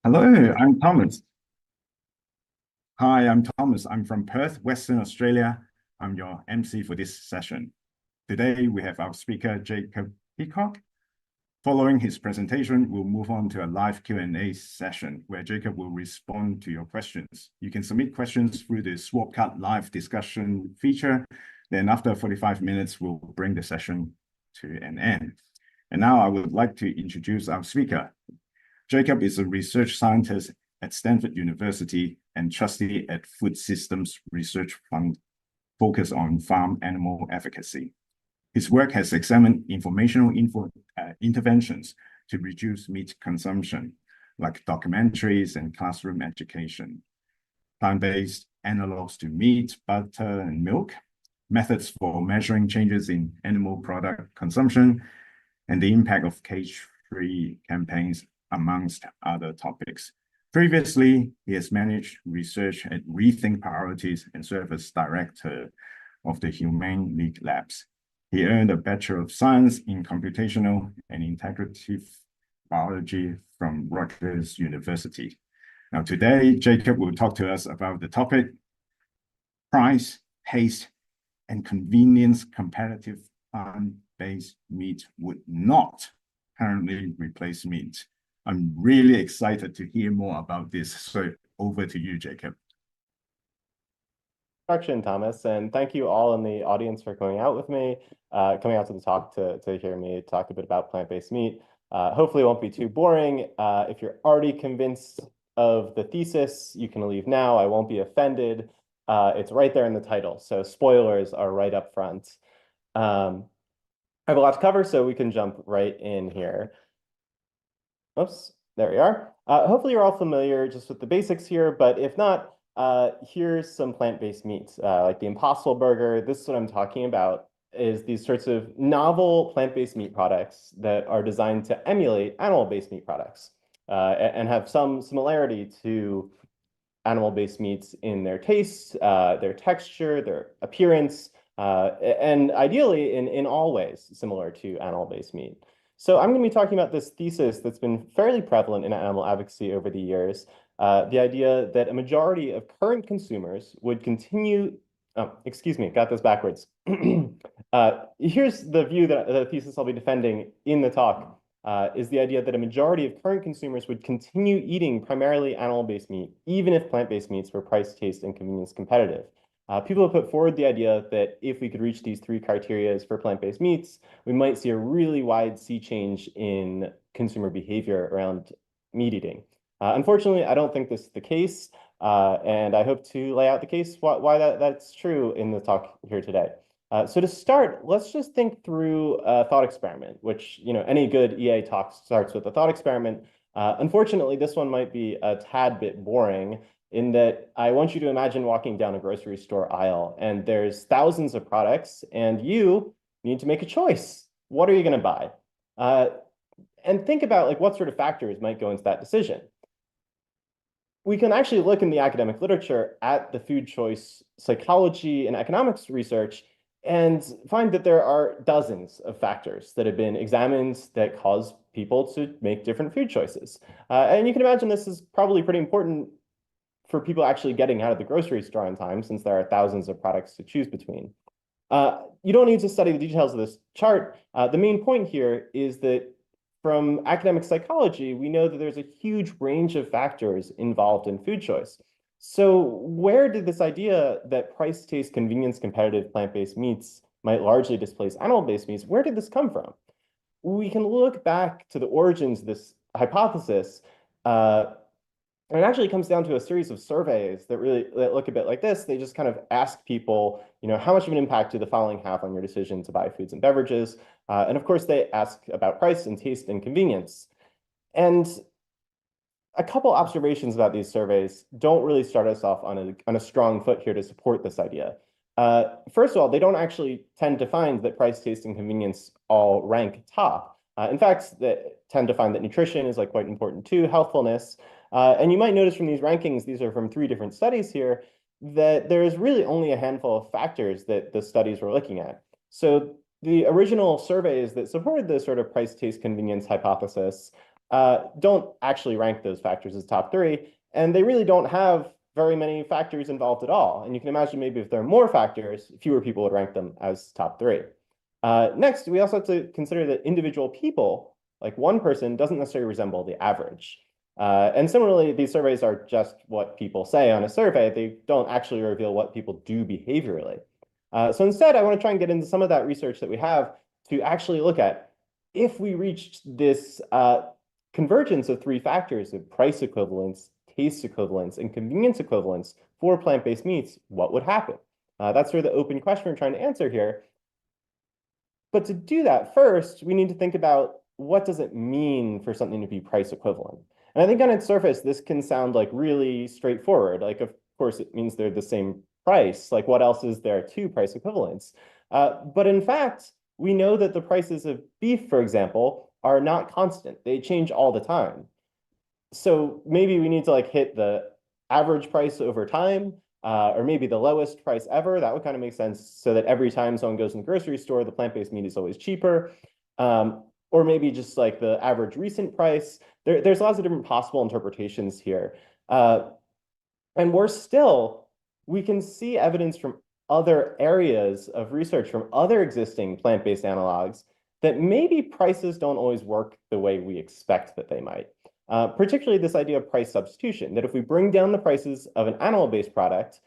Hello, I'm Thomas. Hi, I'm Thomas. I'm from Perth, Western Australia. I'm your MC for this session. Today, we have our speaker, Jacob Peacock. Following his presentation, we'll move on to a live Q&A session where Jacob will respond to your questions. You can submit questions through the Swapcard live discussion feature. Then after 45 minutes, we'll bring the session to an end. And now I would like to introduce our speaker. Jacob is a research scientist at Stanford University and trustee at Food Systems Research Fund, focused on farm animal efficacy. His work has examined informational interventions to reduce meat consumption, like documentaries and classroom education, plant-based analogs to meat, butter, and milk, methods for measuring changes in animal product consumption, and the impact of cage-free campaigns, amongst other topics. Previously, he has managed research at Rethink Priorities and served as director of the Humane League Labs. He earned a Bachelor of Science in Computational and Integrative Biology from Rutgers University. Now, today, Jacob will talk to us about the topic, price, taste, and convenience competitive plant-based meat would not currently replace meat. I'm really excited to hear more about this. So over to you, Jacob. Introduction, Thomas, and thank you all in the audience for coming out with me, coming out to the talk to hear me talk a bit about plant-based meat. Hopefully it won't be too boring. If you're already convinced of the thesis, you can leave now. I won't be offended. It's right there in the title, so spoilers are right up front. I have a lot to cover, so we can jump right in here. Oops, there we are. Hopefully you're all familiar just with the basics here, but if not, here's some plant-based meats, like the Impossible Burger. This is what I'm talking about, is these sorts of novel plant-based meat products that are designed to emulate animal-based meat products and have some similarity to animal-based meats in their taste, their texture, their appearance, and ideally in all ways similar to animal-based meat. So I'm going to be talking about this thesis that's been fairly prevalent in animal advocacy over the years, the idea that a majority of current consumers would continue, excuse me, got this backwards. Here's the view that the thesis I'll be defending in the talk, is the idea that a majority of current consumers would continue eating primarily animal-based meat, even if plant-based meats were price, taste, and convenience competitive. People have put forward the idea that if we could reach these three criteria for plant-based meats, we might see a really wide sea change in consumer behavior around meat eating. Unfortunately, I don't think this is the case, and I hope to lay out the case why that's true in the talk here today. So to start, let's just think through a thought experiment, which any good EA talk starts with a thought experiment. Unfortunately, this one might be a tad bit boring, in that I want you to imagine walking down a grocery store aisle and there's thousands of products and you need to make a choice. What are you going to buy? And think about like what sort of factors might go into that decision. We can actually look in the academic literature at the food choice psychology and economics research and find that there are dozens of factors that have been examined that cause people to make different food choices. And you can imagine this is probably pretty important for people actually getting out of the grocery store on time, since there are thousands of products to choose between. You don't need to study the details of this chart. The main point here is that from academic psychology, we know that there's a huge range of factors involved in food choice. So where did this idea that price, taste, convenience, competitive plant-based meats might largely displace animal-based meats, where did this come from? We can look back to the origins of this hypothesis. And it actually comes down to a series of surveys that look a bit like this. They just kind of ask people, how much of an impact do the following have on your decision to buy foods and beverages? And of course, they ask about price and taste and convenience. And a couple observations about these surveys don't really start us off on a strong foot here to support this idea. First of all, they don't actually tend to find that price, taste, and convenience all rank top. In fact, they tend to find that nutrition is quite important too, healthfulness. And you might notice from these rankings, these are from 3 different studies here, that there's really only a handful of factors that the studies were looking at. So the original surveys that supported the sort of price, taste, convenience hypothesis don't actually rank those factors as top three, and they really don't have very many factors involved at all. And you can imagine maybe if there are more factors, fewer people would rank them as top three. Next, we also have to consider that individual people, like one person, doesn't necessarily resemble the average. And similarly, these surveys are just what people say on a survey. They don't actually reveal what people do behaviorally. So instead, I want to try and get into some of that research that we have to actually look at if we reached this convergence of three factors of price equivalence, taste equivalence, and convenience equivalence for plant-based meats, what would happen? That's sort of the open question we're trying to answer here. But to do that, first, we need to think about what does it mean for something to be price equivalent? And I think on its surface, this can sound like really straightforward. Like, of course, it means they're the same price. Like, what else is there to price equivalence? But in fact, we know that the prices of beef, for example, are not constant. They change all the time. So maybe we need to like hit the average price over time, or maybe the lowest price ever. That would kind of make sense so that every time someone goes in the grocery store, the plant-based meat is always cheaper. Or maybe just like the average recent price. There's lots of different possible interpretations here. And we can see evidence from other areas of research from other existing plant-based analogs that maybe prices don't always work the way we expect that they might. Particularly this idea of price substitution, that if we bring down the prices of an animal-based product,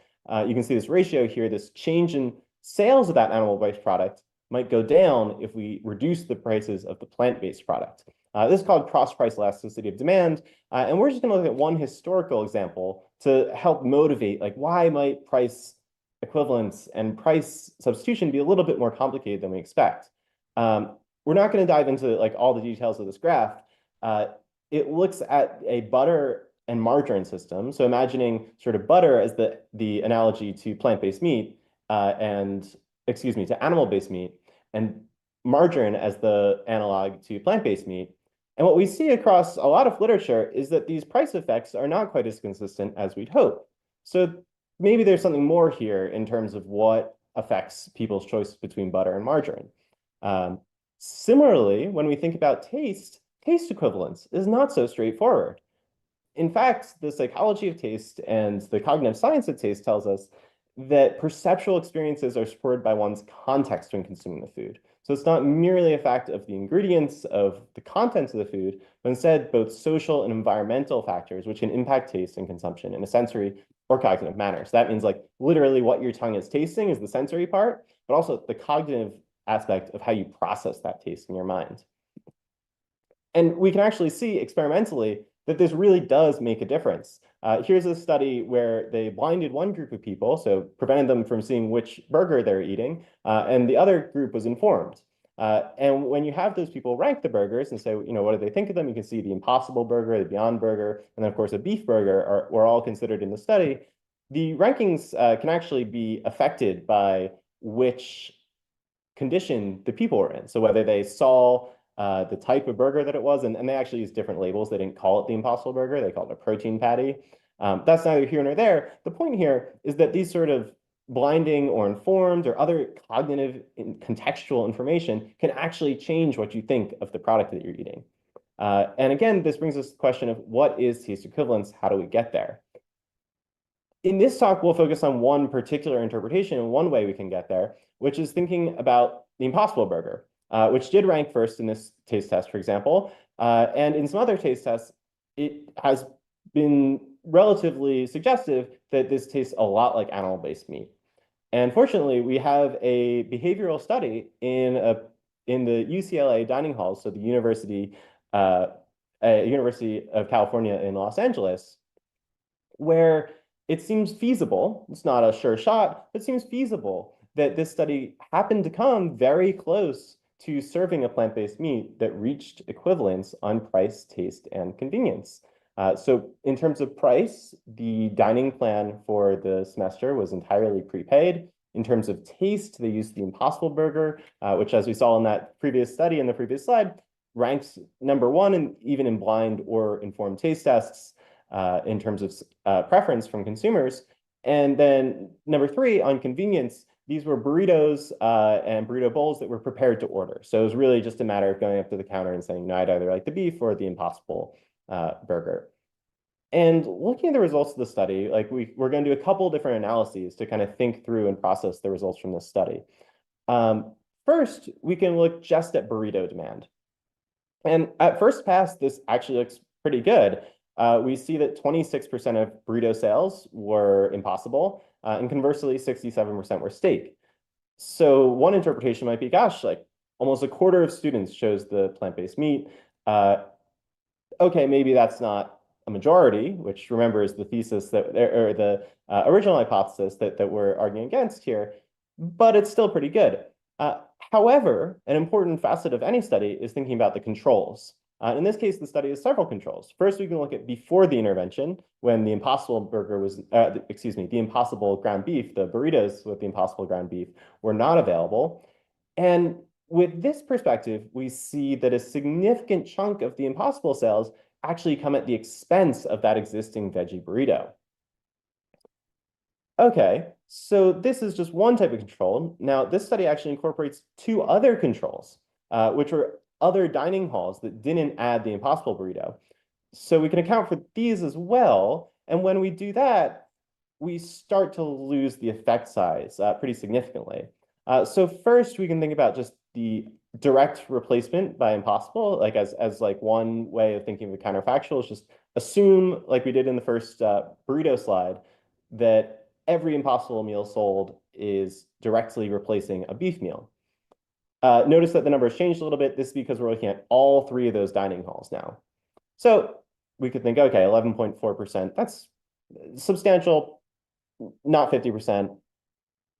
you can see this ratio here, this change in sales of that animal-based product might go down if we reduce the prices of the plant-based product. This is called cross-price elasticity of demand. And we're just going to look at one historical example to help motivate, like, why might price equivalence and price substitution be a little bit more complicated than we expect. We're not going to dive into like all the details of this graph. It looks at a butter and margarine system. So imagining sort of butter as the analogy to plant-based meat to animal-based meat, and margarine as the analog to plant-based meat. And what we see across a lot of literature is that these price effects are not quite as consistent as we'd hope. So maybe there's something more here in terms of what affects people's choice between butter and margarine. Similarly, when we think about taste equivalence is not so straightforward. In fact, the psychology of taste and the cognitive science of taste tells us that perceptual experiences are supported by one's context when consuming the food. So it's not merely a fact of the ingredients of the contents of the food, but instead both social and environmental factors which can impact taste and consumption in a sensory or cognitive manner. So that means like literally what your tongue is tasting is the sensory part, but also the cognitive aspect of how you process that taste in your mind. And we can actually see experimentally that this really does make a difference. Here's a study where they blinded one group of people, so prevented them from seeing which burger they're eating, and the other group was informed. And when you have those people rank the burgers and say, what do they think of them? You can see the Impossible Burger, the Beyond Burger, and then of course a beef burger were all considered in the study. The rankings can actually be affected by which condition the people were in. So whether they saw the type of burger that it was, and they actually used different labels. They didn't call it the Impossible Burger. They called it a protein patty. That's neither here nor there. The point here is that these sort of blinding or informed or other cognitive and contextual information can actually change what you think of the product that you're eating. And again, this brings us to the question of what is taste equivalence? How do we get there? In this talk, we'll focus on one particular interpretation and one way we can get there, which is thinking about the Impossible Burger. Which did rank first in this taste test, for example. And in some other taste tests, it has been relatively suggestive that this tastes a lot like animal-based meat. And fortunately, we have a behavioral study in the UCLA dining halls, so the University of California in Los Angeles, where it seems feasible, it's not a sure shot, but it seems feasible that this study happened to come very close to serving a plant-based meat that reached equivalence on price, taste, and convenience. So in terms of price, the dining plan for the semester was entirely prepaid. In terms of taste, they used the Impossible Burger, which, as we saw in that previous study in the previous slide, ranks #1 and even in blind or informed taste tests in terms of preference from consumers. And then #3 on convenience, these were burritos and burrito bowls that were prepared to order. So it was really just a matter of going up to the counter and saying, no, I'd either like the beef or the Impossible burger. And looking at the results of the study, like we're going to do a couple different analyses to kind of think through and process the results from this study. First, we can look just at burrito demand. And at first pass, this actually looks pretty good. We see that 26% of burrito sales were Impossible, and conversely, 67% were steak. So one interpretation might be, gosh, like almost a quarter of students chose the plant-based meat. Okay, maybe that's not a majority, which remember is the thesis that, or the original hypothesis that we're arguing against here, but it's still pretty good. However, an important facet of any study is thinking about the controls. In this case, the study has several controls. First, we can look at before the intervention, when the Impossible burger was, the Impossible ground beef, the burritos with the Impossible ground beef were not available. And with this perspective, we see that a significant chunk of the Impossible sales actually come at the expense of that existing veggie burrito. Okay, so this is just one type of control. Now, this study actually incorporates two other controls, which were other dining halls that didn't add the Impossible burrito. So we can account for these as well. And when we do that, we start to lose the effect size pretty significantly. So first, we can think about just the direct replacement by Impossible, like as like one way of thinking of the counterfactual is just assume, like we did in the first burrito slide, that every Impossible meal sold is directly replacing a beef meal. Notice that the number has changed a little bit. This is because we're looking at all three of those dining halls now. So we could think, okay, 11.4%, that's substantial, not 50%,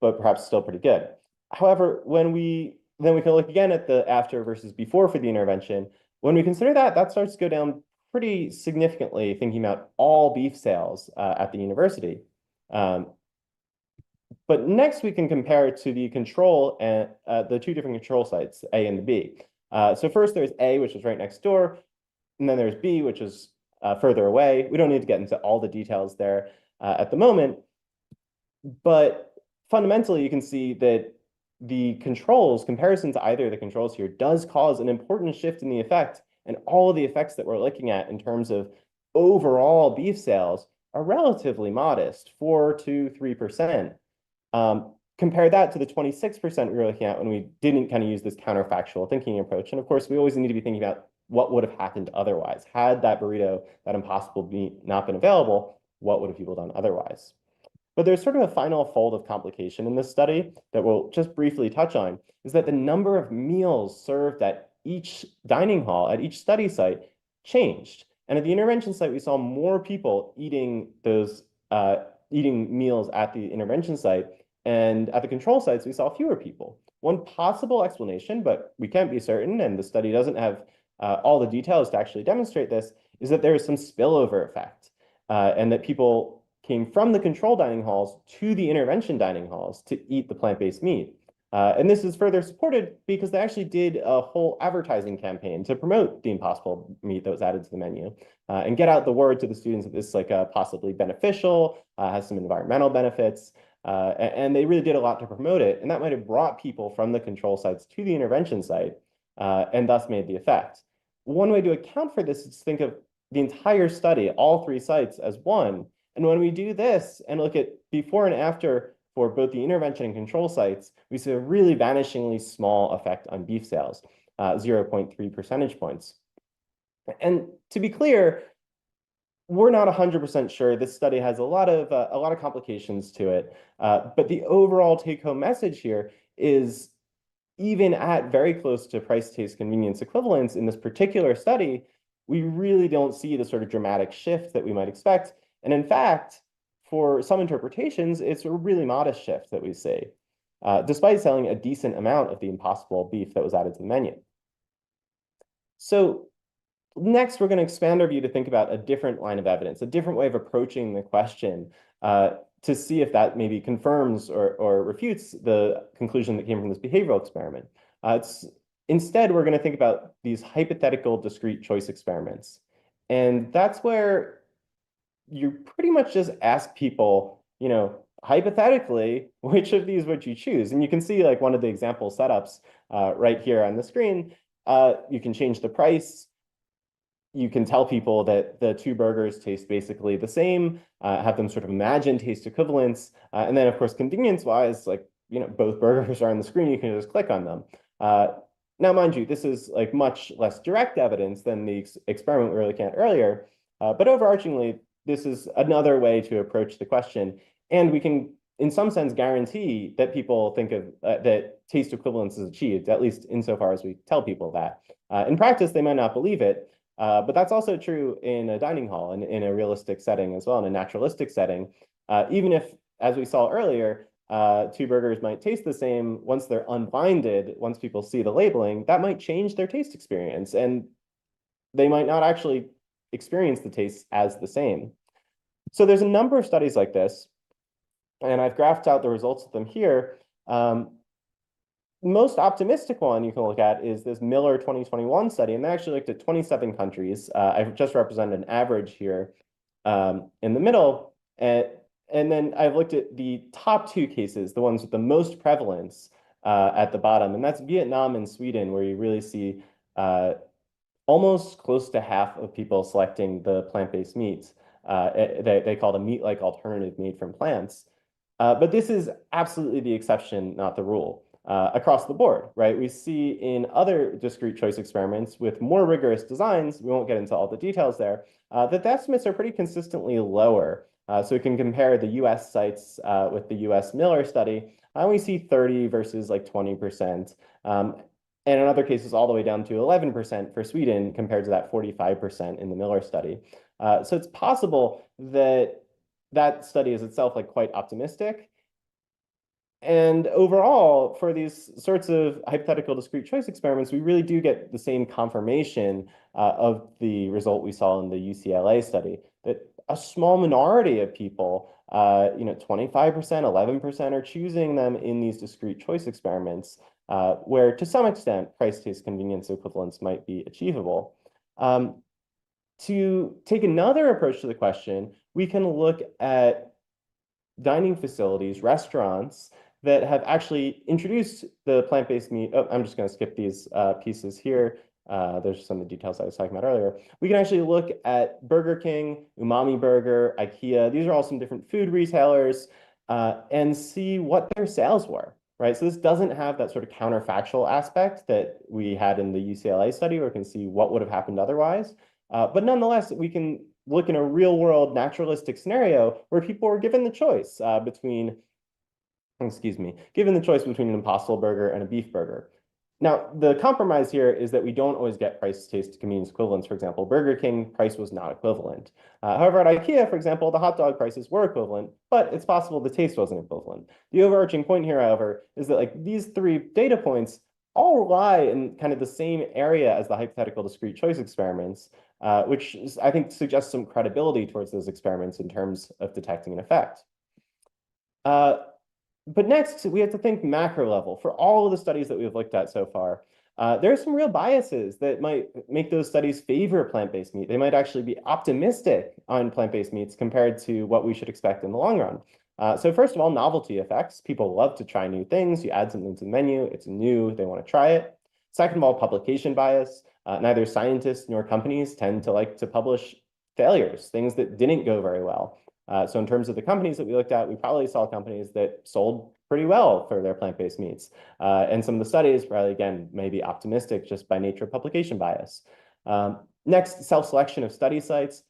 but perhaps still pretty good. However, then we can look again at the after versus before for the intervention. When we consider that, that starts to go down pretty significantly, thinking about all beef sales at the university. But next, we can compare it to the control and the two different control sites, A and the B. So first, there's A, which is right next door, and then there's B, which is further away. We don't need to get into all the details there at the moment, but fundamentally, you can see that the controls, comparison to either of the controls here, does cause an important shift in the effect, and all of the effects that we're looking at in terms of overall beef sales are relatively modest, 4 to 3%. Compare that to the 26% we were looking at when we didn't kind of use this counterfactual thinking approach. And of course, we always need to be thinking about what would have happened otherwise. Had that burrito, that Impossible meat not been available, what would have people done otherwise? But there's sort of a final fold of complication in this study that we'll just briefly touch on, is that the number of meals served at each dining hall, at each study site, changed. And at the intervention site, we saw more people eating those eating meals at the intervention site. And at the control sites, we saw fewer people. One possible explanation, but we can't be certain, and the study doesn't have all the details to actually demonstrate this, is that there is some spillover effect, and that people came from the control dining halls to the intervention dining halls to eat the plant-based meat. And this is further supported because they actually did a whole advertising campaign to promote the Impossible meat that was added to the menu and get out the word to the students that this is like possibly beneficial, has some environmental benefits, and they really did a lot to promote it. And that might have brought people from the control sites to the intervention site and thus made the effect. One way to account for this is to think of the entire study, all three sites, as one. And when we do this and look at before and after for both the intervention and control sites, we see a really vanishingly small effect on beef sales, 0.3 percentage points. And to be clear, we're not 100% sure. This study has a lot of complications to it, but the overall take-home message here is even at very close to price, taste, convenience equivalence in this particular study, we really don't see the sort of dramatic shift that we might expect. And in fact, for some interpretations, it's a really modest shift that we see, despite selling a decent amount of the Impossible beef that was added to the menu. So next, we're going to expand our view to think about a different line of evidence, a different way of approaching the question to see if that maybe confirms or refutes the conclusion that came from this behavioral experiment. Instead, we're going to think about these hypothetical discrete choice experiments. And that's where you pretty much just ask people, hypothetically, which of these would you choose? And you can see like one of the example setups right here on the screen. You can change the price. You can tell people that the two burgers taste basically the same, have them sort of imagine taste equivalence. And then, of course, convenience-wise, like, both burgers are on the screen. You can just click on them. Now, mind you, this is like much less direct evidence than the experiment we were looking at earlier. But overarchingly, this is another way to approach the question. And we can, in some sense, guarantee that people think of that taste equivalence is achieved, at least insofar as we tell people that. In practice, they might not believe it. But that's also true in a dining hall and in a realistic setting as well, in a naturalistic setting. Even if, as we saw earlier, two burgers might taste the same, once they're unbinded, once people see the labeling, that might change their taste experience. And they might not actually experience the taste as the same. So there's a number of studies like this, and I've graphed out the results of them here. Most optimistic one you can look at is this Miller 2021 study, and they actually looked at 27 countries. I've just represented an average here in the middle. And then I've looked at the top two cases, the ones with the most prevalence at the bottom, and that's Vietnam and Sweden, where you really see almost close to half of people selecting the plant-based meats. They call it a meat-like alternative made from plants. But this is absolutely the exception, not the rule. Across the board, right? We see in other discrete choice experiments with more rigorous designs, we won't get into all the details there, that the estimates are pretty consistently lower. So we can compare the US sites with the US Miller study, and we see 30 versus like 20%. And in other cases, all the way down to 11% for Sweden compared to that 45% in the Miller study. So it's possible that that study is itself like quite optimistic. And overall, for these sorts of hypothetical discrete choice experiments, we really do get the same confirmation of the result we saw in the UCLA study, that a small minority of people, 25%, 11% are choosing them in these discrete choice experiments, where to some extent, price, taste, convenience equivalence might be achievable. To take another approach to the question, we can look at dining facilities, restaurants, that have actually introduced the plant-based meat. Oh, I'm just going to skip these pieces here. There's some of the details I was talking about earlier. We can actually look at Burger King, Umami Burger, IKEA. These are all some different food retailers and see what their sales were, right? So this doesn't have that sort of counterfactual aspect that we had in the UCLA study, where we can see what would have happened otherwise. But nonetheless, we can look in a real world naturalistic scenario where people were given the choice given the choice between an Impossible Burger and a beef burger. Now, the compromise here is that we don't always get price, taste, convenience equivalence. For example, Burger King price was not equivalent. However, at IKEA, for example, the hot dog prices were equivalent, but it's possible the taste wasn't equivalent. The overarching point here, however, is that like these three data points all lie in kind of the same area as the hypothetical discrete choice experiments, which I think suggests some credibility towards those experiments in terms of detecting an effect. But next, we have to think macro level. For all of the studies that we've looked at so far, there are some real biases that might make those studies favor plant-based meat. They might actually be optimistic on plant-based meats compared to what we should expect in the long run. So first of all, novelty effects. People love to try new things. You add something to the menu, it's new, they want to try it. Second of all, publication bias. Neither scientists nor companies tend to like to publish failures, things that didn't go very well. So in terms of the companies that we looked at, we probably saw companies that sold pretty well for their plant-based meats. And some of the studies, probably, again, may be optimistic just by nature of publication bias. Next, self-selection of study sites.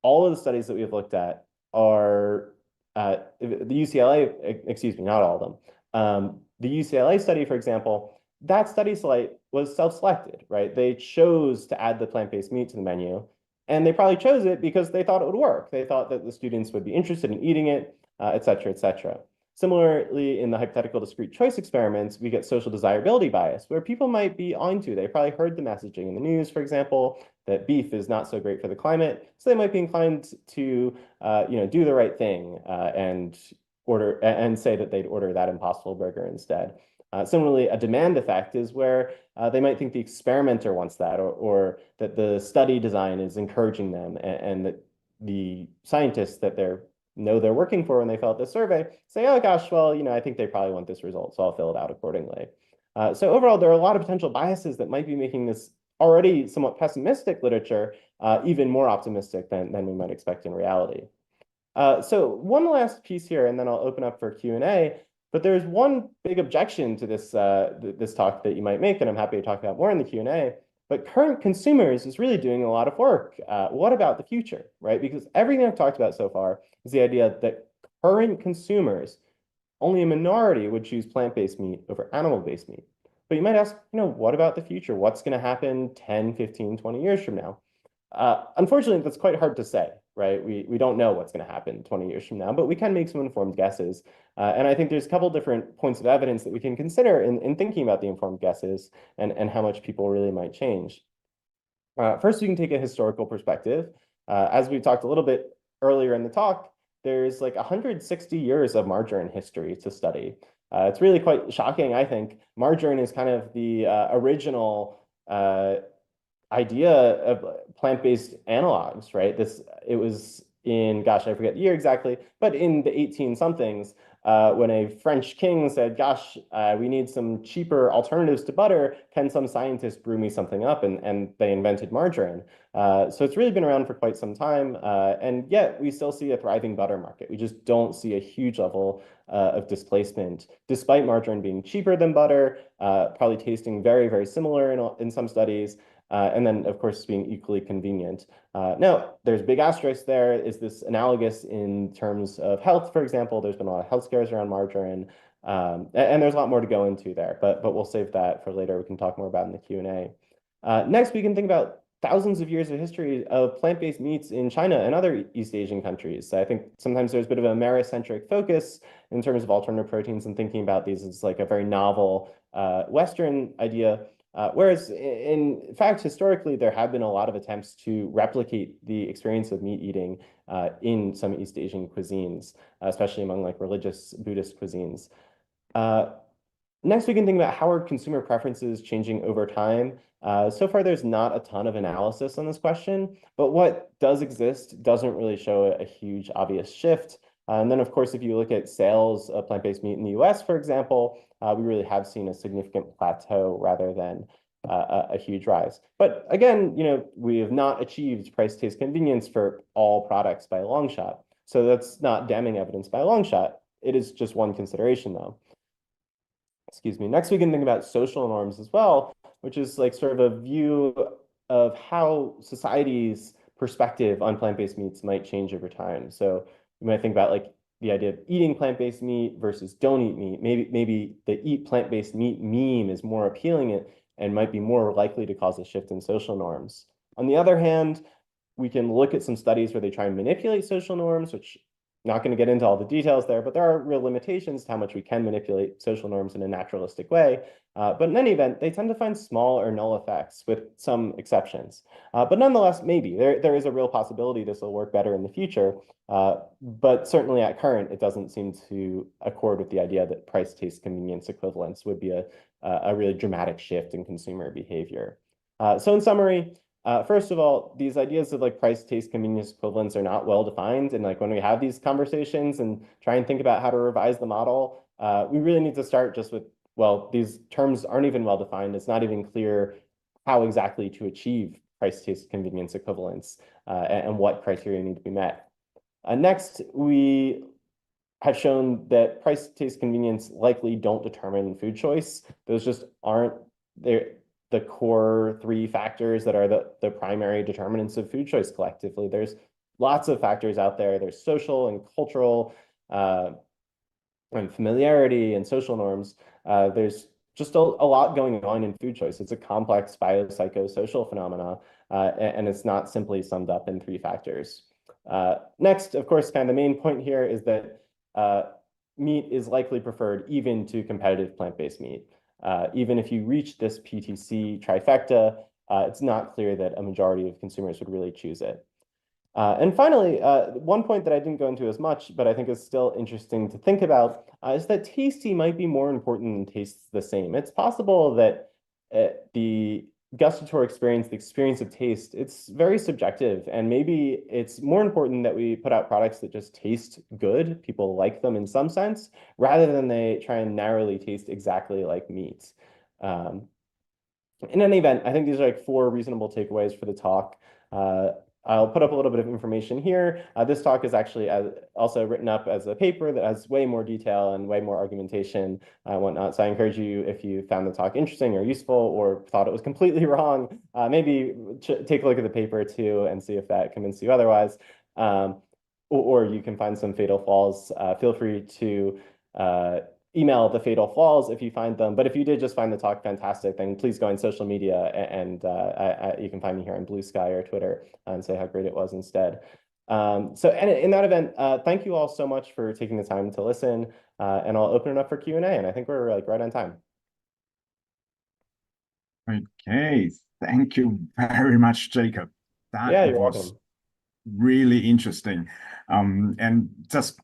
All of the studies that we've looked at are the UCLA, excuse me, not all of them. The UCLA study, for example, that study site was self-selected, right? They chose to add the plant-based meat to the menu. And they probably chose it because they thought it would work. They thought that the students would be interested in eating it, et cetera, et cetera. Similarly, in the hypothetical discrete choice experiments, we get social desirability bias, where people might be onto. They probably heard the messaging in the news, for example, that beef is not so great for the climate. So they might be inclined to, do the right thing and order and say that they'd order that Impossible Burger instead. Similarly, a demand effect is where they might think the experimenter wants that, or that the study design is encouraging them, and that the scientists that they're know they're working for when they fill out this survey say, oh gosh, well, I think they probably want this result, so I'll fill it out accordingly. So overall, there are a lot of potential biases that might be making this already somewhat pessimistic literature even more optimistic than we might expect in reality. So one last piece here, and then I'll open up for Q&A. But there's one big objection to this, this talk that you might make, and I'm happy to talk about more in the Q&A. But current consumers is really doing a lot of work. What about the future, right? Because everything I've talked about so far is the idea that current consumers, only a minority would choose plant-based meat over animal-based meat. But you might ask, what about the future? What's going to happen 10, 15, 20 years from now? Unfortunately, that's quite hard to say, right? We don't know what's going to happen 20 years from now, but we can make some informed guesses. And I think there's a couple different points of evidence that we can consider in thinking about the informed guesses and how much people really might change. First, we can take a historical perspective. As we talked a little bit earlier in the talk, there's like 160 years of margarine history to study. It's really quite shocking, I think. Margarine is kind of the original idea of plant-based analogs, right? It was in, gosh, I forget the year exactly, but in the 18-somethings, when a French king said, gosh, we need some cheaper alternatives to butter, can some scientist brew me something up? And they invented margarine. So it's really been around for quite some time, and yet we still see a thriving butter market. We just don't see a huge level of displacement, despite margarine being cheaper than butter, probably tasting very, very similar in some studies, and then, of course, being equally convenient. Now, there's big asterisks there. Is this analogous in terms of health, for example? There's been a lot of health scares around margarine, and there's a lot more to go into there, but we'll save that for later. We can talk more about in the Q&A. Next, we can think about thousands of years of history of plant-based meats in China and other East Asian countries. I think sometimes there's a bit of a Americentric focus in terms of alternative proteins and thinking about these as like a very novel Western idea. Whereas, in fact, historically, there have been a lot of attempts to replicate the experience of meat eating in some East Asian cuisines, especially among like religious Buddhist cuisines. Next, we can think about how are consumer preferences changing over time. So far, there's not a ton of analysis on this question, but what does exist doesn't really show a huge obvious shift. And then, of course, if you look at sales of plant-based meat in the US, for example, we really have seen a significant plateau rather than a huge rise. But again, we have not achieved price, taste, convenience for all products by a long shot. So that's not damning evidence by a long shot. It is just one consideration, though. Excuse me. Next, we can think about social norms as well, which is like sort of a view of how society's perspective on plant-based meats might change over time. So you might think about like the idea of eating plant-based meat versus don't eat meat. Maybe the eat plant-based meat meme is more appealing and might be more likely to cause a shift in social norms. On the other hand, we can look at some studies where they try and manipulate social norms, which I'm not going to get into all the details there, but there are real limitations to how much we can manipulate social norms in a naturalistic way. But in any event, they tend to find small or null effects with some exceptions. But nonetheless, maybe there is a real possibility this will work better in the future. But certainly at current, it doesn't seem to accord with the idea that price, taste, convenience equivalence would be a really dramatic shift in consumer behavior. So in summary, first of all, these ideas of like price, taste, convenience equivalence are not well defined. And like when we have these conversations and try and think about how to revise the model, we really need to start just with, well, these terms aren't even well defined. It's not even clear how exactly to achieve price, taste, convenience equivalence and what criteria need to be met. Next, we have shown that price, taste, convenience likely don't determine food choice. Those just aren't the core three factors that are the primary determinants of food choice collectively. There's lots of factors out there. There's social and cultural and familiarity and social norms. There's just a lot going on in food choice. It's a complex biopsychosocial phenomena, and it's not simply summed up in three factors. Next, of course, kind of the main point here is that meat is likely preferred even to competitive plant-based meat. Even if you reach this PTC trifecta, it's not clear that a majority of consumers would really choose it. And finally, one point that I didn't go into as much, but I think is still interesting to think about, is that tasty might be more important than tastes the same. It's possible that the gustatory experience, the experience of taste, it's very subjective. And maybe it's more important that we put out products that just taste good, people like them in some sense, rather than they try and narrowly taste exactly like meat. Um, in any event, I think these are like four reasonable takeaways for the talk. I'll put up a little bit of information here. This talk is actually also written up as a paper that has way more detail and way more argumentation and whatnot. So I encourage you, if you found the talk interesting or useful or thought it was completely wrong, maybe take a look at the paper too and see if that convinced you otherwise. Or you can find some fatal flaws. Feel free to email the fatal flaws if you find them. But if you did just find the talk fantastic, then please go on social media and you can find me here on Blue Sky or Twitter and say how great it was instead. So in that event, thank you all so much for taking the time to listen. And I'll open it up for Q&A. And I think we're like right on time. Okay, thank you very much, Jacob. Yeah, That you're was welcome. really interesting. And just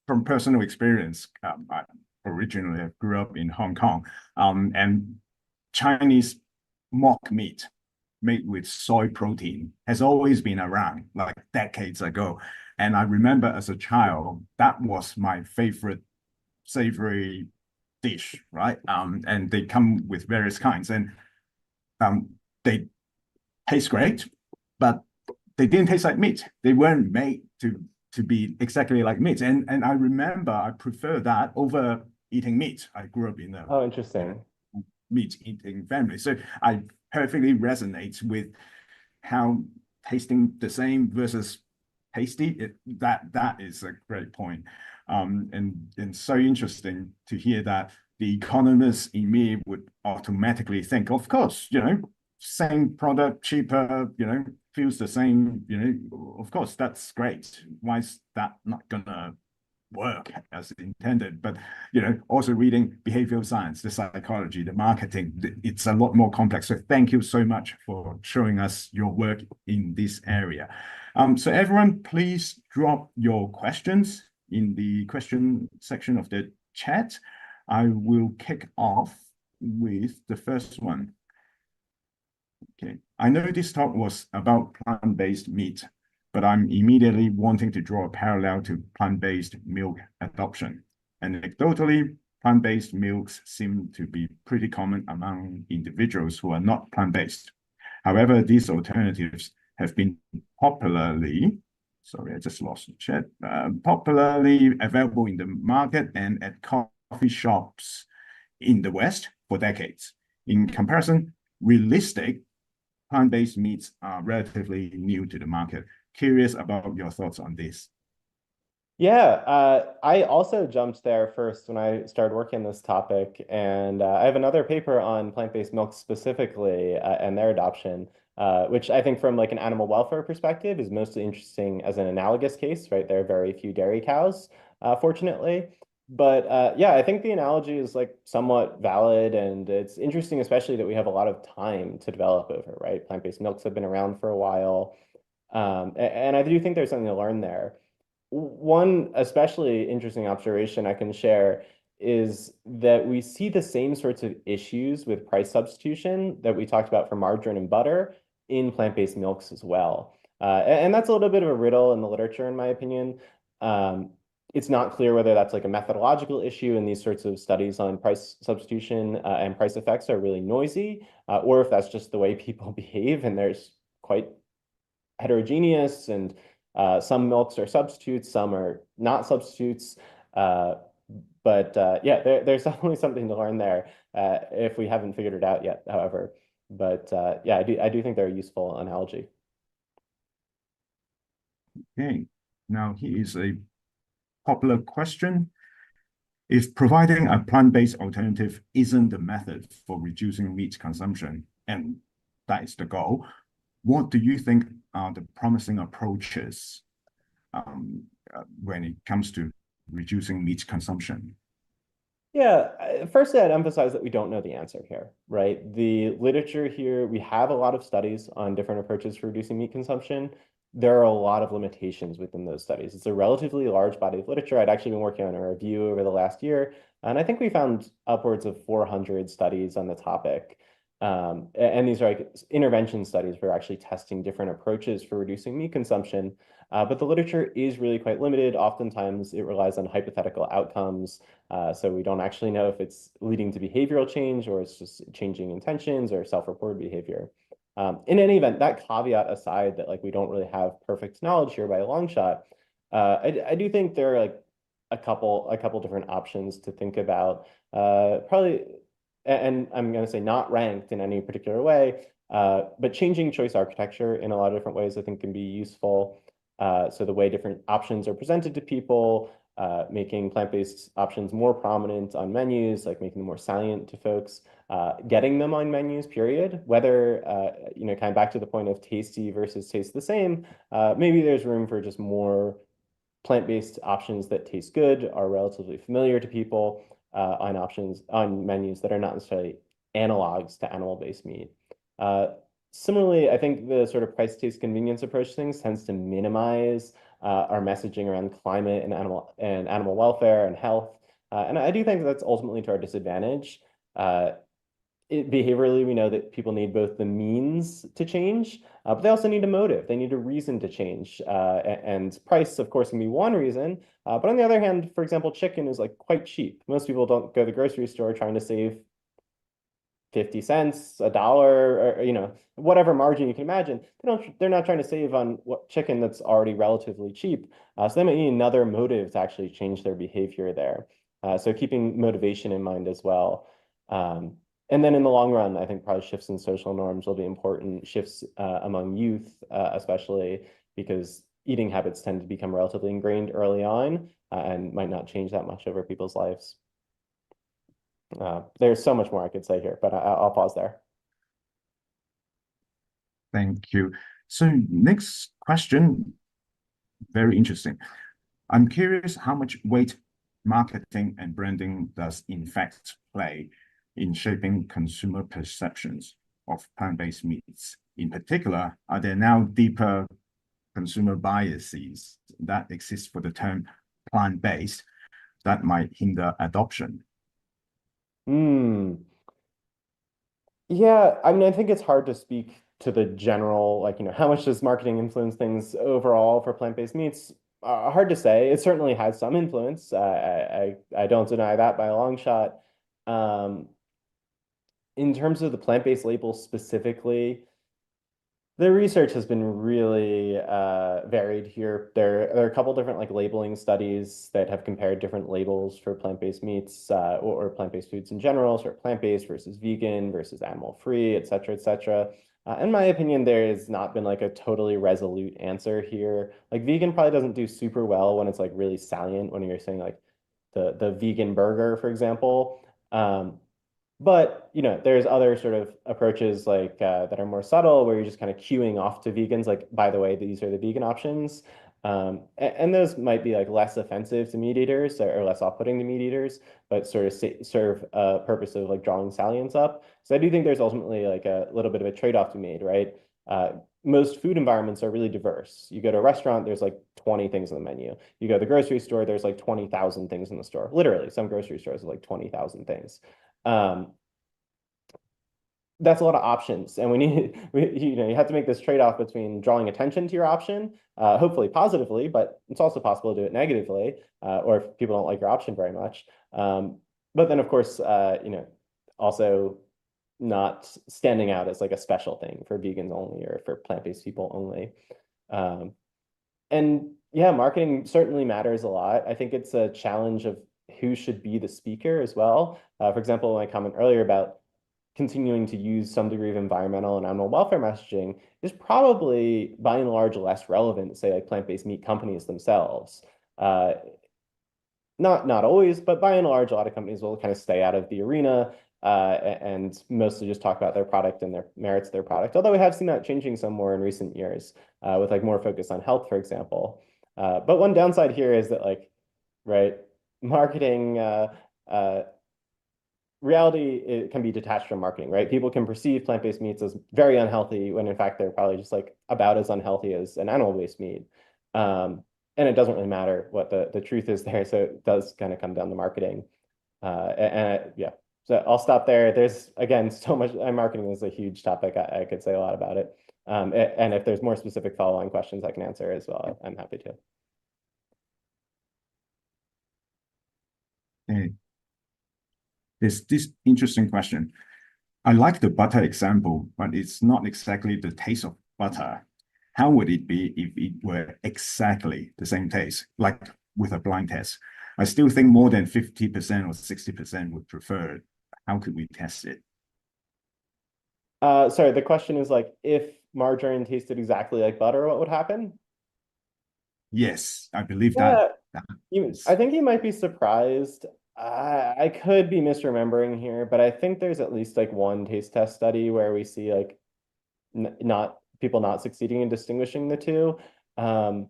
from personal experience, I originally grew up in Hong Kong, and Chinese mock meat made with soy protein has always been around, like decades ago. And I remember as a child, that was my favorite savory dish, right? And they come with various kinds, and they taste great, but they didn't taste like meat. They weren't made to be exactly like meat. And I remember I prefer that over eating meat. I grew up in a Oh, interesting. meat eating family, so I perfectly resonate with how tasting the same versus tasty. That is a great point. And so interesting to hear that the economist in me would automatically think, of course, same product, cheaper, feels the same, of course, that's great. Why is that not gonna work as intended? But also reading behavioral science, the psychology, the marketing, it's a lot more complex. So thank you so much for showing us your work in this area. So everyone, please drop your questions in the question section of the chat. I will kick off with the first one. Okay, I know this talk was about plant-based meat, but I'm immediately wanting to draw a parallel to plant-based milk adoption. Anecdotally, plant-based milks seem to be pretty common among individuals who are not plant-based. However, these alternatives have been popularly, sorry, I just lost the chat, popularly available in the market and at coffee shops in the West for decades. In comparison, realistic plant-based meats are relatively new to the market. Curious about your thoughts on this. Yeah, I also jumped there first when I started working on this topic, and I have another paper on plant-based milk specifically and their adoption, which I think from like an animal welfare perspective is mostly interesting as an analogous case, right? There are very few dairy cows, fortunately. But yeah, I think the analogy is like somewhat valid, and it's interesting, especially that we have a lot of time to develop over, right? Plant-based milks have been around for a while, and I do think there's something to learn there. One especially interesting observation I can share is that we see the same sorts of issues with price substitution that we talked about for margarine and butter in plant-based milks as well. And that's a little bit of a riddle in the literature, in my opinion. It's not clear whether that's like a methodological issue and these sorts of studies on price substitution and price effects are really noisy, or if that's just the way people behave and there's quite heterogeneous and some milks are substitutes, some are not substitutes. But yeah, there's definitely something to learn there if we haven't figured it out yet, however. But yeah, I do think they're a useful analogy. Okay, now here is a popular question. If providing a plant-based alternative isn't the method for reducing meat consumption, and that is the goal, what do you think are the promising approaches when it comes to reducing meat consumption? Yeah, firstly, I'd emphasize that we don't know the answer here, right? The literature here, we have a lot of studies on different approaches for reducing meat consumption. There are a lot of limitations within those studies. It's a relatively large body of literature. I'd actually been working on a review over the last year, and I think we found upwards of 400 studies on the topic. And these are like intervention studies where we're actually testing different approaches for reducing meat consumption. But the literature is really quite limited. Oftentimes it relies on hypothetical outcomes. So we don't actually know if it's leading to behavioral change or it's just changing intentions or self-reported behavior. In any event, that caveat aside that like we don't really have perfect knowledge here by a long shot, I do think there are like a couple different options to think about. Probably, and I'm going to say not ranked in any particular way, but changing choice architecture in a lot of different ways I think can be useful. So the way different options are presented to people, making plant-based options more prominent on menus, like making them more salient to folks, getting them on menus, period. Whether, kind of back to the point of tasty versus taste the same, maybe there's room for just more plant-based options that taste good, are relatively familiar to people, on menus that are not necessarily analogs to animal-based meat. Similarly, I think the sort of price, taste, convenience approach to things tends to minimize our messaging around climate and animal welfare and health. And I do think that's ultimately to our disadvantage. Behaviorally, we know that people need both the means to change, but they also need a motive. They need a reason to change. And price, of course, can be one reason. But on the other hand, for example, chicken is like quite cheap. Most people don't go to the grocery store trying to save 50 cents, a dollar, or whatever margin you can imagine. They're not trying to save on what chicken that's already relatively cheap. So they might need another motive to actually change their behavior there. So keeping motivation in mind as well. And then in the long run, I think probably shifts in social norms will be important, shifts among youth, especially because eating habits tend to become relatively ingrained early on and might not change that much over people's lives. There's so much more I could say here, but I'll pause there. Thank you. So next question, very interesting. I'm curious how much weight marketing and branding does in fact play in shaping consumer perceptions of plant-based meats. In particular, are there now deeper consumer biases that exist for the term plant-based that might hinder adoption? Yeah, I mean, I think it's hard to speak to the general, like, how much does marketing influence things overall for plant-based meats? Hard to say. It certainly has some influence. I don't deny that by a long shot. In terms of the plant-based labels specifically, the research has been really varied here. There are a couple different like labeling studies that have compared different labels for plant-based meats or plant-based foods in general, sort of plant-based versus vegan versus animal-free, et cetera, et cetera. In my opinion, there has not been like a totally resolute answer here. Like vegan probably doesn't do super well when it's like really salient when you're saying like the vegan burger, for example. But there's other sort of approaches like that are more subtle, where you're just kind of queuing off to vegans, like, by the way, these are the vegan options. And those might be like less offensive to meat eaters or less off-putting to meat eaters, but sort of serve a purpose of like drawing salience up. So I do think there's ultimately like a little bit of a trade-off to be made, right? Most food environments are really diverse. You go to a restaurant, there's like 20 things on the menu. You go to the grocery store, there's like 20,000 things in the store. Literally, some grocery stores have like 20,000 things. That's a lot of options, and you have to make this trade-off between drawing attention to your option, hopefully positively, but it's also possible to do it negatively, or if people don't like your option very much. But then, of course, also not standing out as like a special thing for vegans only or for plant-based people only. And yeah, marketing certainly matters a lot. I think it's a challenge of who should be the speaker as well. For example, my comment earlier about continuing to use some degree of environmental and animal welfare messaging is probably by and large less relevant to say like plant-based meat companies themselves. Not always, but by and large, a lot of companies will kind of stay out of the arena and mostly just talk about their product and their merits of their product. Although we have seen that changing some more in recent years with like more focus on health, for example. But one downside here is that like, right, marketing reality, it can be detached from marketing, right? People can perceive plant-based meats as very unhealthy when in fact they're probably just like about as unhealthy as an animal-based meat. And it doesn't really matter what the truth is there. So it does kind of come down to marketing. Yeah, So I'll stop there. There's, again, so much, marketing is a huge topic. I could say a lot about it. And if there's more specific follow-on questions I can answer as well, I'm happy to. Okay. There's this interesting question. I like the butter example, but it's not exactly the taste of butter. How would it be if it were exactly the same taste, like with a blind test? I still think more than 50% or 60% would prefer it. How could we test it? Sorry, the question is like, if margarine tasted exactly like butter, what would happen? Yes, I believe that. Yeah, that I is, think you might be surprised. I could be misremembering here, but I think there's at least like one taste test study where we see like not people not succeeding in distinguishing the two. Um,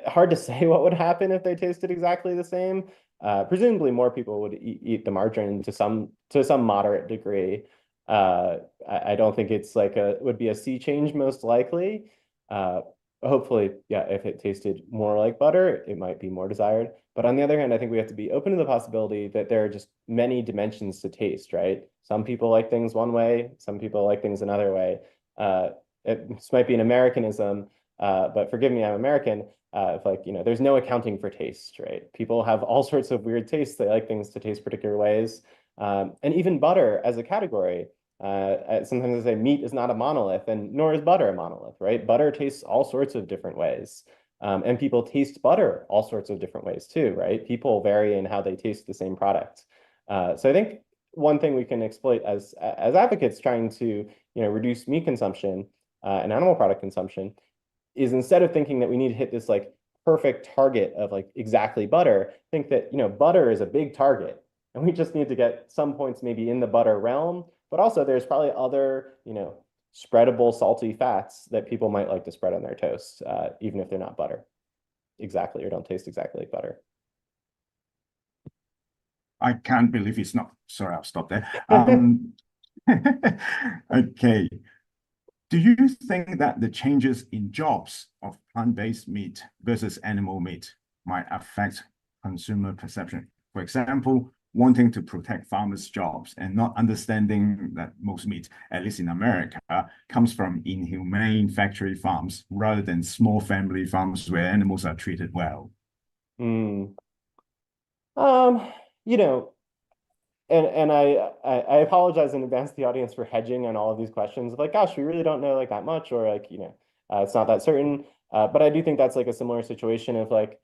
Hard to say what would happen if they tasted exactly the same. Presumably, more people would eat the margarine to some moderate degree. I don't think it's like would be a sea change most likely. Uh, Hopefully, yeah, if it tasted more like butter, it might be more desired. But on the other hand, I think we have to be open to the possibility that there are just many dimensions to taste, right? Some people like things one way, some people like things another way. This might be an Americanism, but forgive me, I'm American. If like, there's no accounting for taste, right? People have all sorts of weird tastes. They like things to taste particular ways. And even butter as a category. Sometimes I say meat is not a monolith, and nor is butter a monolith, right? Butter tastes all sorts of different ways. And people taste butter all sorts of different ways too, right? People vary in how they taste the same product. So I think one thing we can exploit as advocates trying to reduce meat consumption and animal product consumption is, instead of thinking that we need to hit this like perfect target of like exactly butter, think that butter is a big target, and we just need to get some points maybe in the butter realm. But also there's probably other spreadable salty fats that people might like to spread on their toast, even if they're not butter exactly or don't taste exactly like butter. I can't believe it's not. Sorry, I'll stop there. Okay. Do you think that the changes in jobs of plant-based meat versus animal meat might affect consumer perception? For example, wanting to protect farmers' jobs and not understanding that most meat, at least in America, comes from inhumane factory farms rather than small family farms where animals are treated well. Mm. Um, you know, and I apologize in advance to the audience for hedging on all of these questions. Like, gosh, we really don't know like that much, or like, it's not that certain. But I do think that's like a similar situation of like,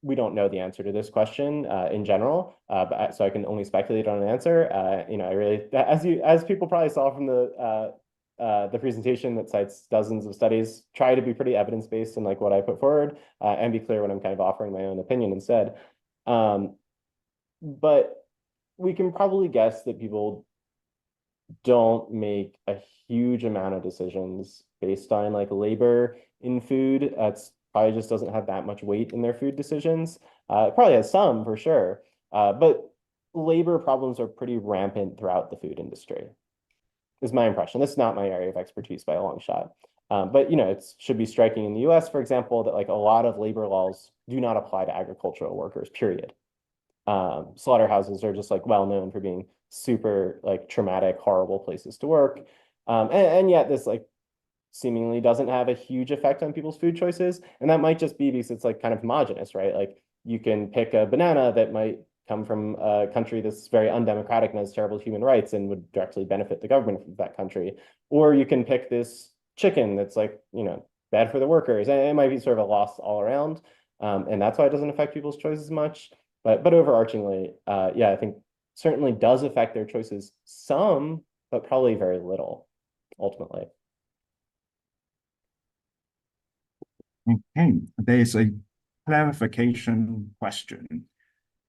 we don't know the answer to this question in general, so I can only speculate on an answer. I really, as people probably saw from the presentation that cites dozens of studies, try to be pretty evidence-based in like what I put forward, and be clear when I'm kind of offering my own opinion instead. But we can probably guess that people don't make a huge amount of decisions based on like labor in food. That's probably just doesn't have that much weight in their food decisions. It probably has some for sure, but labor problems are pretty rampant throughout the food industry, is my impression. This is not my area of expertise by a long shot. But it should be striking in the US, for example, that like a lot of labor laws do not apply to agricultural workers, period. Slaughterhouses are just like well known for being super like traumatic, horrible places to work. And yet this like seemingly doesn't have a huge effect on people's food choices. And that might just be because it's like kind of homogenous, right? Like you can pick a banana that might come from a country that's very undemocratic and has terrible human rights and would directly benefit the government of that country. Or you can pick this chicken that's like, bad for the workers. And it might be sort of a loss all around. And that's why it doesn't affect people's choices much. But overarchingly, yeah, I think certainly does affect their choices some, but probably very little ultimately. Okay, there's a clarification question.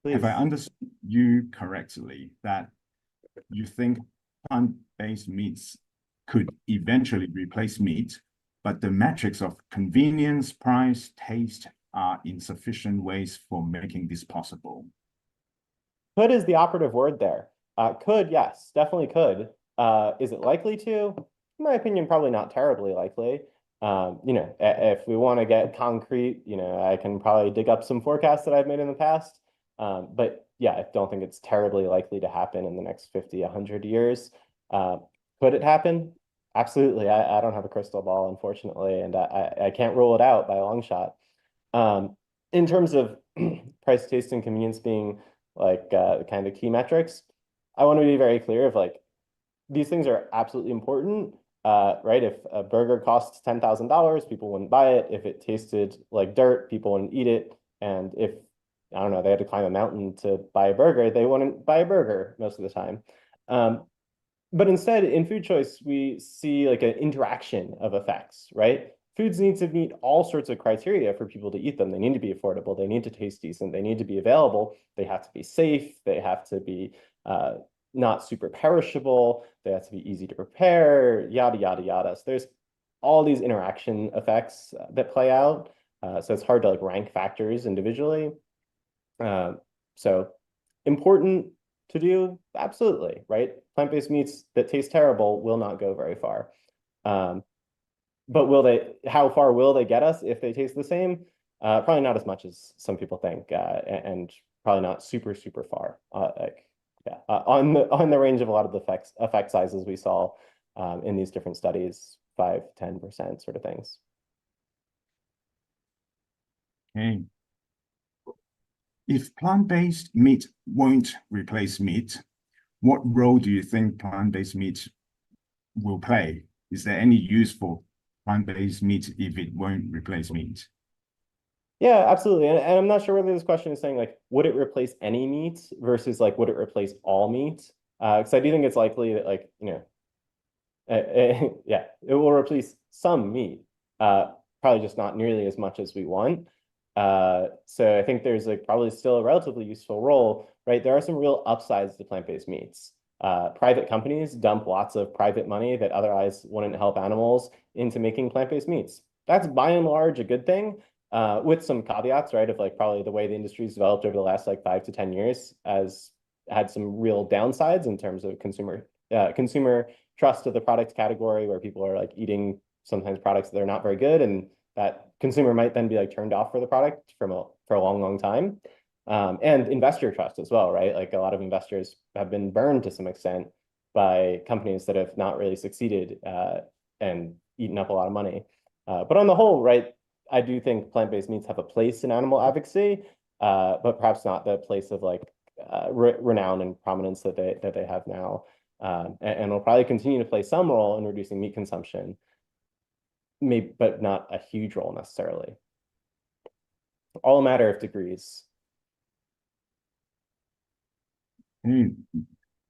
Have I Please. understood you correctly that you think plant-based meats could eventually replace meat, but the metrics of convenience, price, taste are insufficient ways for making this possible? Could is the operative word there. Could, yes, definitely could. Is it likely to? In my opinion, probably not terribly likely. If we want to get concrete, I can probably dig up some forecasts that I've made in the past. But yeah, I don't think it's terribly likely to happen in the next 50, 100 years. Uh, could it happen? Absolutely. I don't have a crystal ball, unfortunately, and I can't rule it out by a long shot. In terms of price, taste, and convenience being like kind of key metrics, I want to be very clear of like these things are absolutely important. Right? If a burger costs $10,000, people wouldn't buy it. If it tasted like dirt, people wouldn't eat it. And if, I don't know, they had to climb a mountain to buy a burger, they wouldn't buy a burger most of the time. But instead, in food choice, we see like an interaction of effects, right? Foods need to meet all sorts of criteria for people to eat them. They need to be affordable. They need to taste decent. They need to be available. They have to be safe. They have to be not super perishable. They have to be easy to prepare, yada, yada, yada. So there's all these interaction effects that play out. So it's hard to like rank factors individually. So important to do, absolutely, right? Plant-based meats that taste terrible will not go very far. But how far will they get us if they taste the same? Probably not as much as some people think, and probably not super, super far. On the range of a lot of the effect sizes we saw in these different studies, 5, 10% sort of things. Okay. If plant-based meat won't replace meat, what role do you think plant-based meat will play? Is there any use for plant-based meat if it won't replace meat? Yeah, absolutely. And I'm not sure whether this question is saying like, would it replace any meat versus like, would it replace all meat? Because I do think it's likely that like, yeah, it will replace some meat, probably just not nearly as much as we want. So I think there's like probably still a relatively useful role, right? There are some real upsides to plant-based meats. Private companies dump lots of private money that otherwise wouldn't help animals into making plant-based meats. That's by and large a good thing, with some caveats, right? Of like probably the way the industry's developed over the last like 5 to 10 years has had some real downsides in terms of consumer trust of the product category, where people are like eating sometimes products that are not very good, and that consumer might then be like turned off for the product for a long, long time. And investor trust as well, right? Like a lot of investors have been burned to some extent by companies that have not really succeeded and eaten up a lot of money. But on the whole, right, I do think plant-based meats have a place in animal advocacy, but perhaps not the place of like renown and prominence that they have now. And will probably continue to play some role in reducing meat consumption, maybe, but not a huge role necessarily. All a matter of degrees. Okay.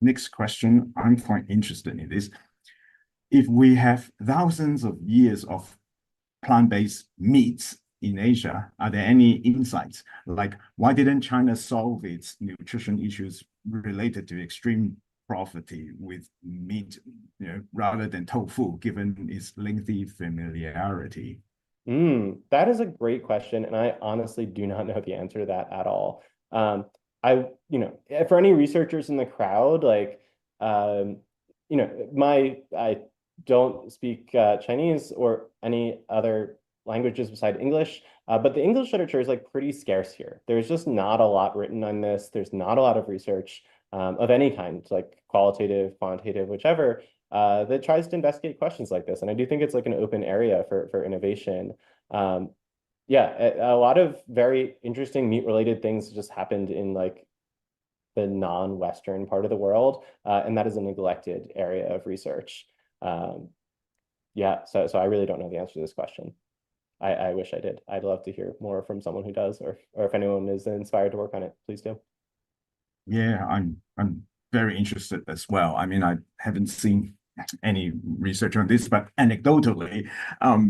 Next question, I'm quite interested in this. If we have thousands of years of plant-based meats in Asia, are there any insights? Like, why didn't China solve its nutrition issues related to extreme poverty with meat, rather than tofu, given its lengthy familiarity? That is a great question, and I honestly do not know the answer to that at all. For any researchers in the crowd, like, I don't speak Chinese or any other languages beside English, but the English literature is like pretty scarce here. There's just not a lot written on this. There's not a lot of research of any kind, like qualitative, quantitative, whichever, that tries to investigate questions like this. And I do think it's like an open area for innovation. Yeah, a lot of very interesting meat-related things just happened in like the non-Western part of the world, and that is a neglected area of research. Yeah, so I really don't know the answer to this question. I wish I did. I'd love to hear more from someone who does, or if anyone is inspired to work on it, please do. Yeah, I'm very interested as well. I mean, I haven't seen any research on this, but anecdotally,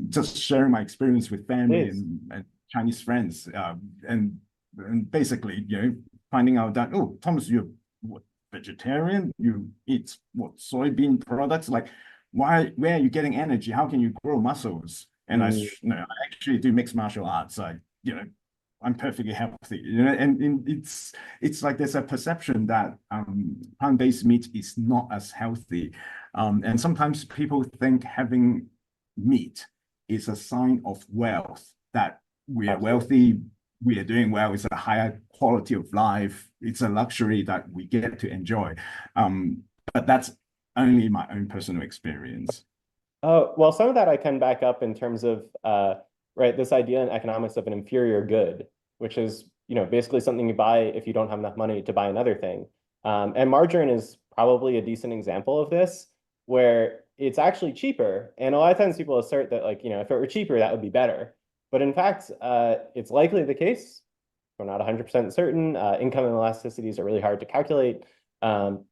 just sharing my experience with family and Chinese friends, and basically, finding out that, oh, Thomas, you're vegetarian, you eat soybean products, like where are you getting energy? How can you grow muscles? And I actually do mixed martial arts. I'm perfectly healthy, and it's like there's a perception that plant-based meat is not as healthy, and sometimes people think having meat is a sign of wealth, that we are wealthy we are doing well. It's a higher quality of life. It's a luxury that we get to enjoy. But that's only my own personal experience. Oh, well, some of that I can back up in terms of right, this idea in economics of an inferior good, which is, basically something you buy if you don't have enough money to buy another thing. And margarine is probably a decent example of this, where it's actually cheaper. And a lot of times people assert that, like, if it were cheaper, that would be better. But in fact, it's likely the case. We're not 100% certain. Income elasticities are really hard to calculate. Um,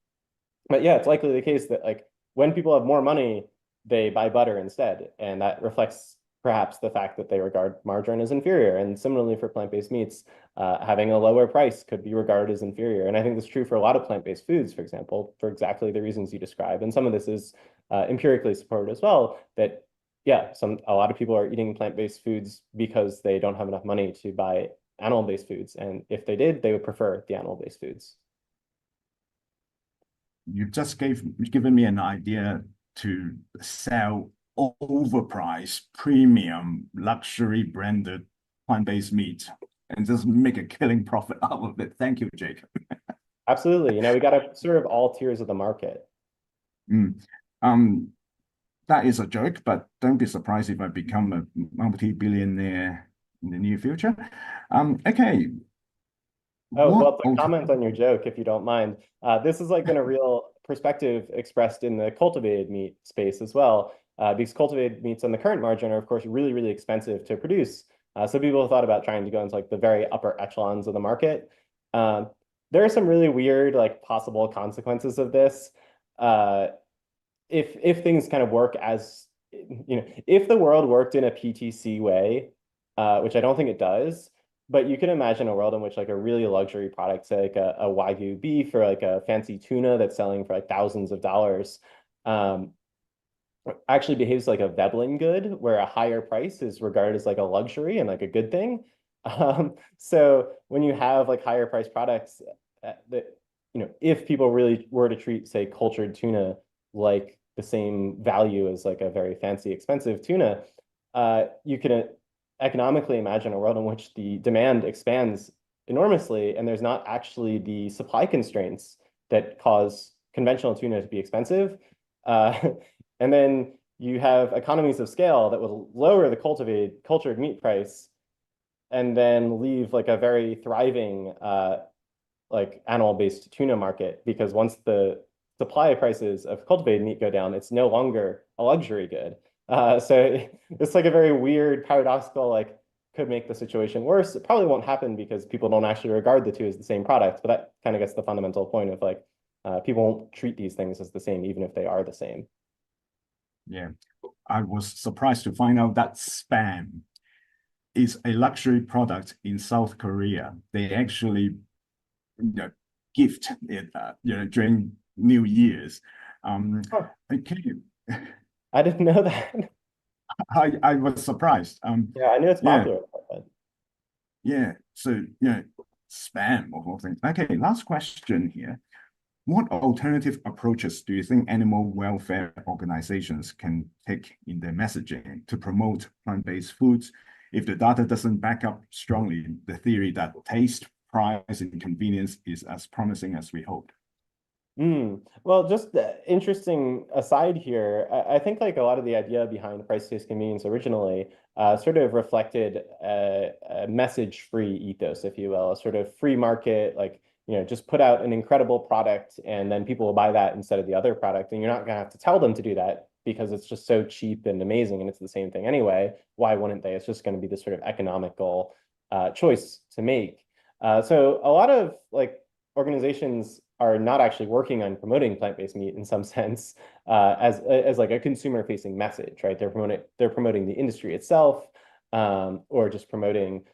but yeah, it's likely the case that, like, when people have more money, they buy butter instead, and that reflects perhaps the fact that they regard margarine as inferior. And similarly for plant-based meats, having a lower price could be regarded as inferior. And I think this is true for a lot of plant-based foods, for example, for exactly the reasons you describe. And some of this is empirically supported as well, that yeah, a lot of people are eating plant-based foods because they don't have enough money to buy animal-based foods. And if they did, they would prefer the animal-based foods. You just given me an idea to sell overpriced, premium, luxury branded plant-based meat and just make a killing profit out of it. Thank you, Jacob. Absolutely. We got to serve all tiers of the market. Mm. That is a joke, but don't be surprised if I become a multi-billionaire in the near future. Okay. Oh, well, What to comment on your joke, if you don't mind, this has like been a real perspective expressed in the cultivated meat space as well, because cultivated meats on the current margin are, of course, really, really expensive to produce. So people have thought about trying to go into like the very upper echelons of the market. Um, there are some really weird, like, possible consequences of this. Uh, if things kind of work as, if the world worked in a PTC way, which I don't think it does, but you can imagine a world in which like a really luxury product, say like a Wagyu beef or like a fancy tuna that's selling for like thousands of dollars, um, actually behaves like a Veblen good, where a higher price is regarded as like a luxury and like a good thing. So when you have like higher priced products that, if people really were to treat, say, cultured tuna like the same value as like a very fancy, expensive tuna, you can economically imagine a world in which the demand expands enormously and there's not actually the supply constraints that cause conventional tuna to be expensive. And then you have economies of scale that will lower the cultured meat price and then leave like a very thriving like animal-based tuna market, because once the supply prices of cultivated meat go down, it's no longer a luxury good. So it's like a very weird, paradoxical, like, could make the situation worse. It probably won't happen because people don't actually regard the two as the same product, but that kind of gets the fundamental point of like, people won't treat these things as the same, even if they are the same. Yeah, I was surprised to find out that Spam is a luxury product in South Korea. They actually, gift it, during New Year's. Huh. Okay, I didn't know that. I was surprised. Yeah, I knew it's Yeah, popular, but yeah. So, Spam of all things. Okay, last question here. What alternative approaches do you think animal welfare organizations can take in their messaging to promote plant-based foods if the data doesn't back up strongly the theory that taste, price, and convenience is as promising as we hoped? Well, just interesting aside here, I think like a lot of the idea behind price taste convenience originally sort of reflected a message-free ethos, if you will, a sort of free market, like, just put out an incredible product and then people will buy that instead of the other product. And you're not going to have to tell them to do that because it's just so cheap and amazing and it's the same thing anyway. Why wouldn't they? It's just going to be this sort of economical choice to make. So a lot of like organizations are not actually working on promoting plant-based meat in some sense, as like a consumer-facing message, right? They're promoting the industry itself, or just promoting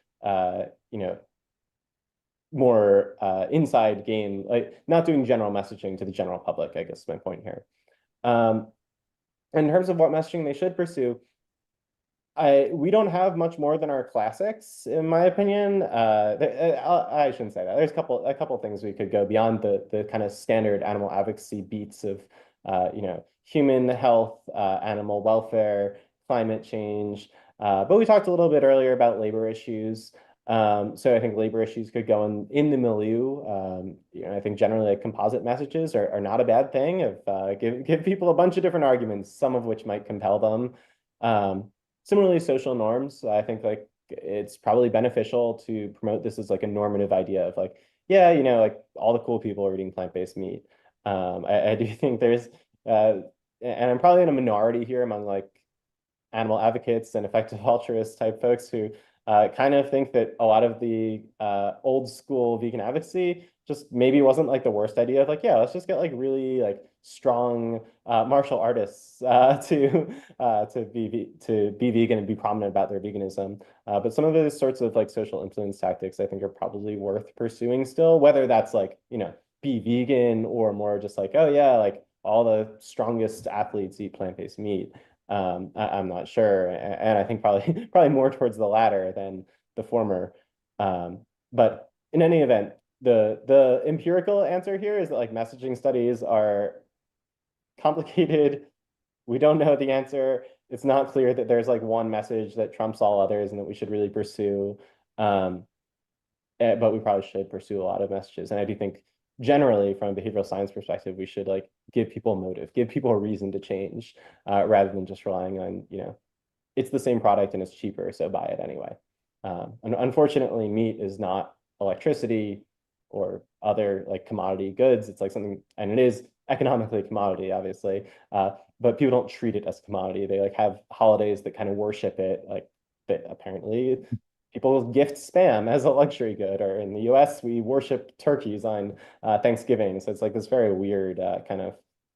more inside game, like not doing general messaging to the general public, I guess is my point here. Um, in terms of what messaging they should pursue, we don't have much more than our classics, in my opinion. I shouldn't say that. There's a couple of things we could go beyond the kind of standard animal advocacy beats of, human health, animal welfare, climate change. But we talked a little bit earlier about labor issues. So I think labor issues could go in the milieu. I think generally like composite messages are not a bad thing. Give people a bunch of different arguments, some of which might compel them. Similarly, social norms. I think like it's probably beneficial to promote this as like a normative idea of like, yeah, like all the cool people are eating plant-based meat. I do think there's, and I'm probably in a minority here among like animal advocates and effective altruist type folks who kind of think that a lot of the old school vegan advocacy just maybe wasn't like the worst idea of like, yeah, let's just get like really like strong martial artists to be vegan and be prominent about their veganism. But some of those sorts of like social influence tactics I think are probably worth pursuing still, whether that's like, be vegan or more just like, oh yeah, like all the strongest athletes eat plant-based meat. I'm not sure, and I think probably probably more towards the latter than the former. But in any event, the empirical answer here is that like messaging studies are complicated. We don't know the answer. It's not clear that there's like one message that trumps all others and that we should really pursue. But we probably should pursue a lot of messages. And I do think generally from a behavioral science perspective, we should like give people motive, give people a reason to change, rather than just relying on, it's the same product and it's cheaper, so buy it anyway. And unfortunately, meat is not electricity or other like commodity goods. It's like something, and it is economically a commodity, obviously, but people don't treat it as a commodity. They like have holidays that kind of worship it, like that apparently people gift spam as a luxury good, or in the US, we worship turkeys on Thanksgiving. So it's like this very weird kind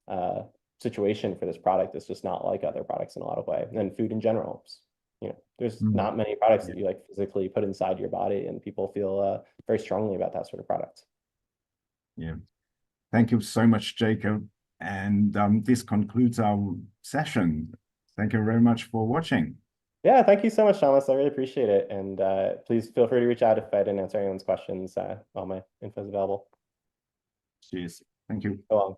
of situation for this product. It's just not like other products in a lot of way, and food in general. There's not many products that you like physically put inside your body, and people feel very strongly about that sort of product. Yeah. Thank you so much, Jacob. And this concludes our session. Thank you very much for watching. Yeah, thank you so much, Thomas. I really appreciate it. And please feel free to reach out if I didn't answer anyone's questions. All my info is available. Cheers. Thank you. Go on.